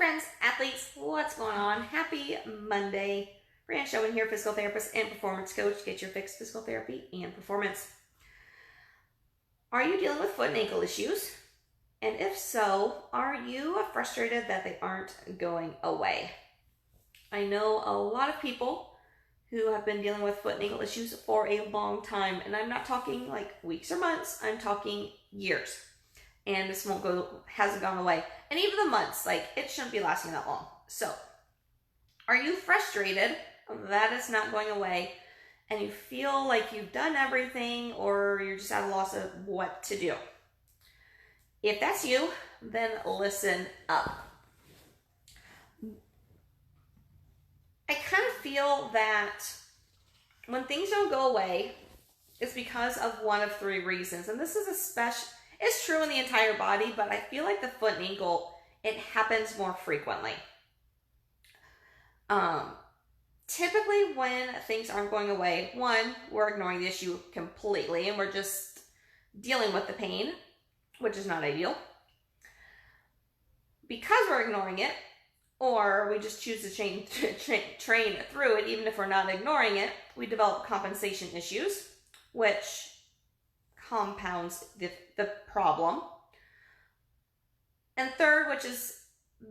friends, athletes, what's going on? Happy Monday. Brianna Showman here, physical therapist and performance coach. Get your fixed physical therapy and performance. Are you dealing with foot and ankle issues? And if so, are you frustrated that they aren't going away? I know a lot of people who have been dealing with foot and ankle issues for a long time, and I'm not talking like weeks or months, I'm talking years. And this hasn't gone away. And even the months, like, it shouldn't be lasting that long. So, are you frustrated that it's not going away and you feel like you've done everything or you're just at a loss of what to do? If that's you, then listen up. I kind of feel that when things don't go away, it's because of one of three reasons. And this is it's true in the entire body, but I feel like the foot and ankle, it happens more frequently. Typically when things aren't going away, one, we're ignoring the issue completely and we're just dealing with the pain, which is not ideal. Because we're ignoring it, or we just choose to train through it, even if we're not ignoring it, we develop compensation issues, which compounds the problem. And third, which is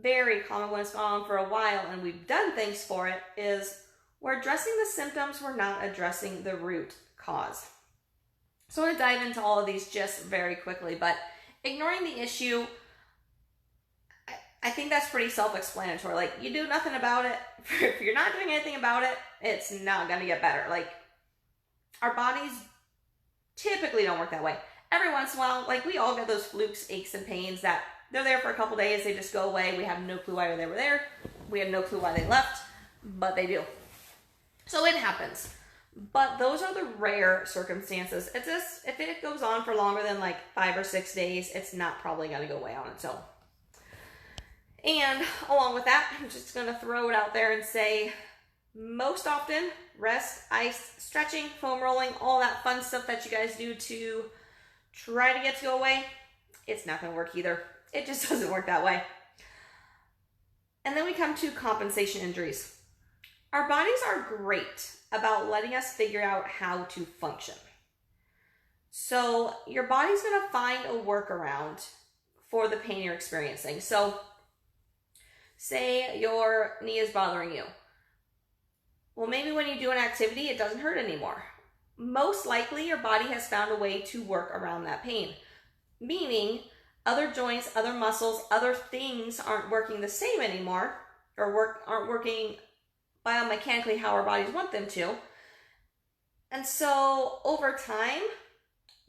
very common when it's gone on for a while and we've done things for it, is we're addressing the symptoms, we're not addressing the root cause. So I want to dive into all of these just very quickly, but ignoring the issue, I think that's pretty self-explanatory. Like, you do nothing about it. If you're not doing anything about it, it's not going to get better. Like, our bodies typically don't work that way. Every once in a while, like, we all get those flukes, aches, and pains that they're there for a couple days, they just go away. We have no clue why they were there. We have no clue why they left, but they do. So it happens. But those are the rare circumstances. It's just, if it goes on for longer than like 5 or 6 days, it's not probably going to go away on its own. And along with that, I'm just going to throw it out there and say, most often, rest, ice, stretching, foam rolling, all that fun stuff that you guys do to try to get to go away, it's not going to work either. It just doesn't work that way. And then we come to compensation injuries. Our bodies are great about letting us figure out how to function. So your body's going to find a workaround for the pain you're experiencing. So say your knee is bothering you. Well, maybe when you do an activity, it doesn't hurt anymore. Most likely, your body has found a way to work around that pain. Meaning, other joints, other muscles, other things aren't working the same anymore, or aren't working biomechanically how our bodies want them to. And so, over time,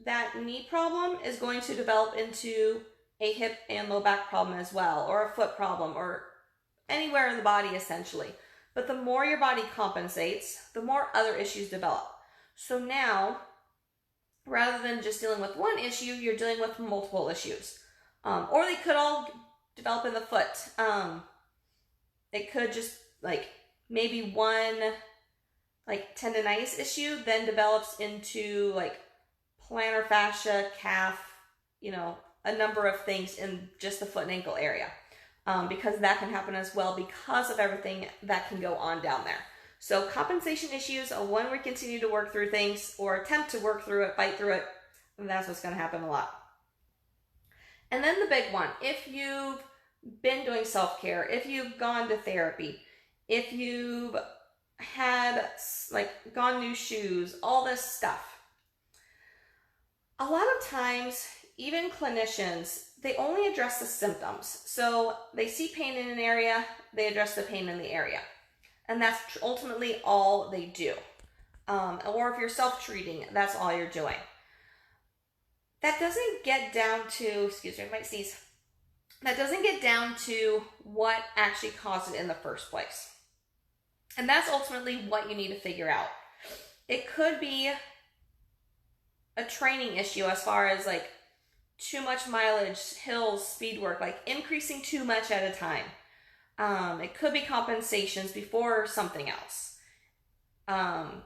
that knee problem is going to develop into a hip and low back problem as well, or a foot problem, or anywhere in the body, essentially. But the more your body compensates, the more other issues develop. So now, rather than just dealing with one issue, you're dealing with multiple issues. Or they could all develop in the foot. It could just, like, maybe one, like, tendonitis issue then develops into, like, plantar fascia, calf, a number of things in just the foot and ankle area. Because that can happen as well because of everything that can go on down there. So compensation issues, when we continue to work through things or attempt to work through it, fight through it, that's what's going to happen a lot. And then the big one, if you've been doing self-care, if you've gone to therapy, if you've had, like, gone new shoes, all this stuff, a lot of times, even clinicians, they only address the symptoms. So they see pain in an area, they address the pain in the area. And that's ultimately all they do. Or if you're self-treating, that's all you're doing. That doesn't get down to, excuse me, I might sneeze. That doesn't get down to what actually caused it in the first place. And that's ultimately what you need to figure out. It could be a training issue as far as, like, too much mileage, hills, speed work, like increasing too much at a time. It could be compensations before something else. And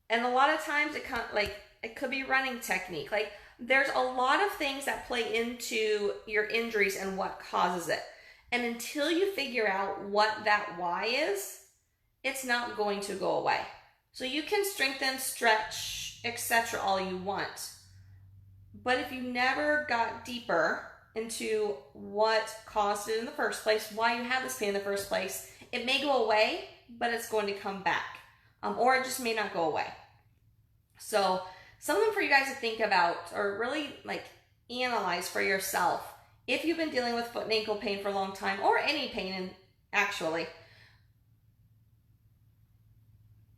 a lot of times it could be running technique. Like, there's a lot of things that play into your injuries and what causes it. And until you figure out what that why is, it's not going to go away. So you can strengthen, stretch, etc. all you want. But if you never got deeper into what caused it in the first place, why you have this pain in the first place, it may go away, but it's going to come back. Or it just may not go away. So something for you guys to think about, or really like analyze for yourself. If you've been dealing with foot and ankle pain for a long time, or any pain actually,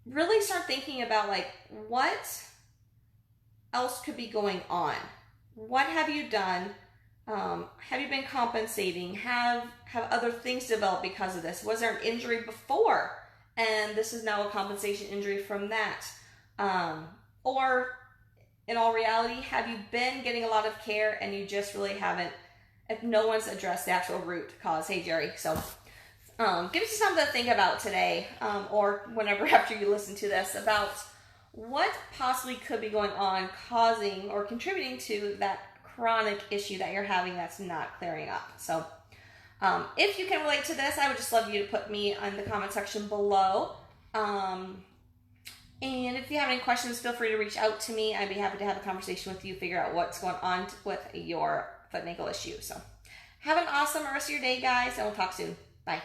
really start thinking about like, what else could be going on? What have you done? Have you been compensating? Have other things developed because of this? Was there an injury before and this is now a compensation injury from that? Or in all reality, have you been getting a lot of care and you just really haven't, if no one's addressed the actual root cause? Hey Jerry, so give you something to think about today, or whenever after you listen to this, about what possibly could be going on causing or contributing to that chronic issue that you're having that's not clearing up. So if you can relate to this, I would just love you to put me in the comment section below. And if you have any questions, feel free to reach out to me. I'd be happy to have a conversation with you, figure out what's going on with your foot and ankle issue. So have an awesome rest of your day, guys, and we'll talk soon. Bye.